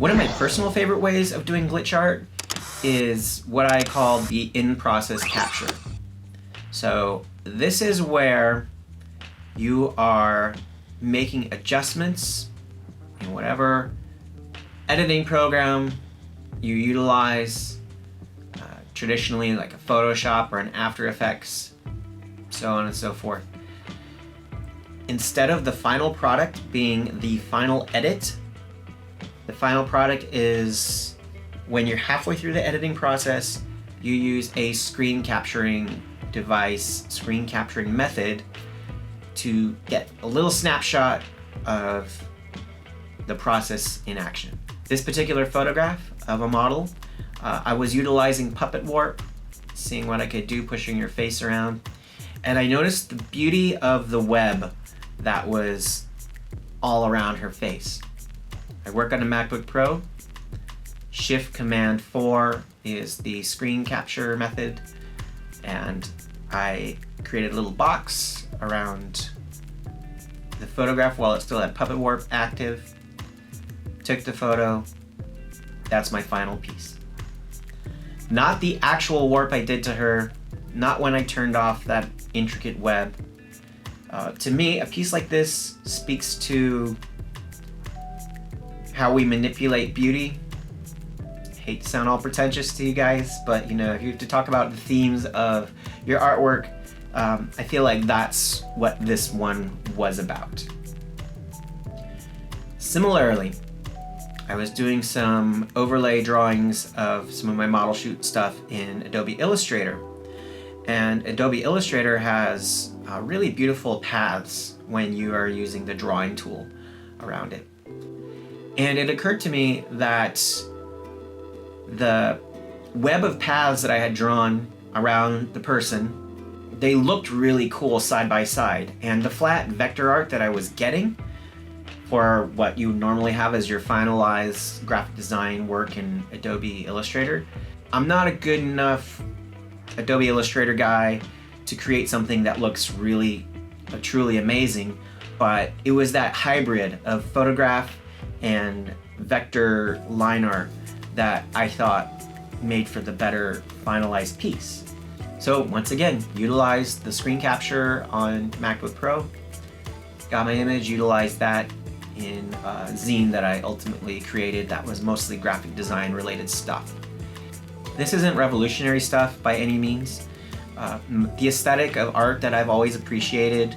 One of my personal favorite ways of doing glitch art is what I call the in-process capture. So this is where you are making adjustments in whatever editing program you utilize, traditionally like a Photoshop or an After Effects, so on and so forth. Instead of the final product being the final edit, the final product is when you're halfway through the editing process, you use a screen capturing device, screen capturing method to get a little snapshot of the process in action. This particular photograph of a model, I was utilizing puppet warp, seeing what I could do pushing your face around, and I noticed the beauty of the web that was all around her face. I work on a MacBook Pro. Shift-Command-4 is the screen capture method, and I created a little box around the photograph while it still had puppet warp active, took the photo. That's my final piece. Not the actual warp I did to her, not when I turned off that intricate web. To me, a piece like this speaks to how we manipulate beauty. I hate to sound all pretentious to you guys, but you know, if you have to talk about the themes of your artwork, I feel like that's what this one was about. Similarly, I was doing some overlay drawings of some of my model shoot stuff in Adobe Illustrator. And Adobe Illustrator has really beautiful paths when you are using the drawing tool around it. And it occurred to me that the web of paths that I had drawn around the person, they looked really cool side by side. And the flat vector art that I was getting for what you normally have as your finalized graphic design work in Adobe Illustrator, I'm not a good enough Adobe Illustrator guy to create something that looks really, truly amazing, but it was that hybrid of photograph and vector line art that I thought made for the better finalized piece. So once again, utilized the screen capture on MacBook Pro, got my image, utilized that in a zine that I ultimately created that was mostly graphic design related stuff. This isn't revolutionary stuff by any means. The aesthetic of art that I've always appreciated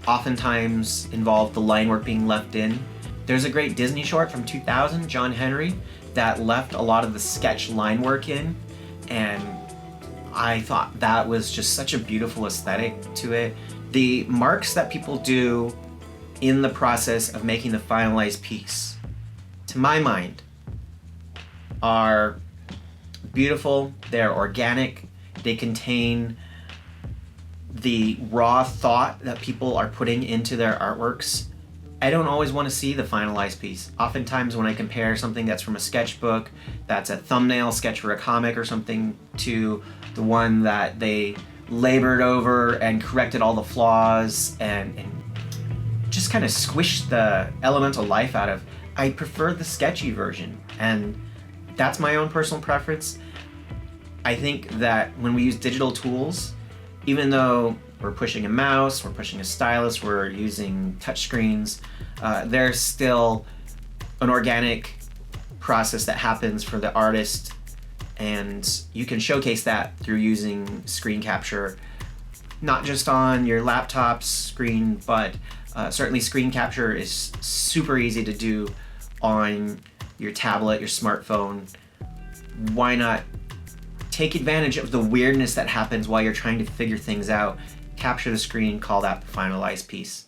oftentimes involved the line work being left in. There's a great Disney short from 2000, John Henry, that left a lot of the sketch line work in, and I thought that was just such a beautiful aesthetic to it. The marks that people do in the process of making the finalized piece, to my mind, are beautiful, they're organic, they contain the raw thought that people are putting into their artworks. I don't always want to see the finalized piece. Oftentimes when I compare something that's from a sketchbook, that's a thumbnail sketch for a comic or something, to the one that they labored over and corrected all the flaws and just kind of squished the elemental life out of, I prefer the sketchy version, and that's my own personal preference. I think that when we use digital tools, even though we're pushing a mouse, we're pushing a stylus, we're using touchscreens, there's still an organic process that happens for the artist, and you can showcase that through using screen capture, not just on your laptop's screen, but certainly screen capture is super easy to do on your tablet, your smartphone. Why not take advantage of the weirdness that happens while you're trying to figure things out, capture the screen, call that the finalized piece.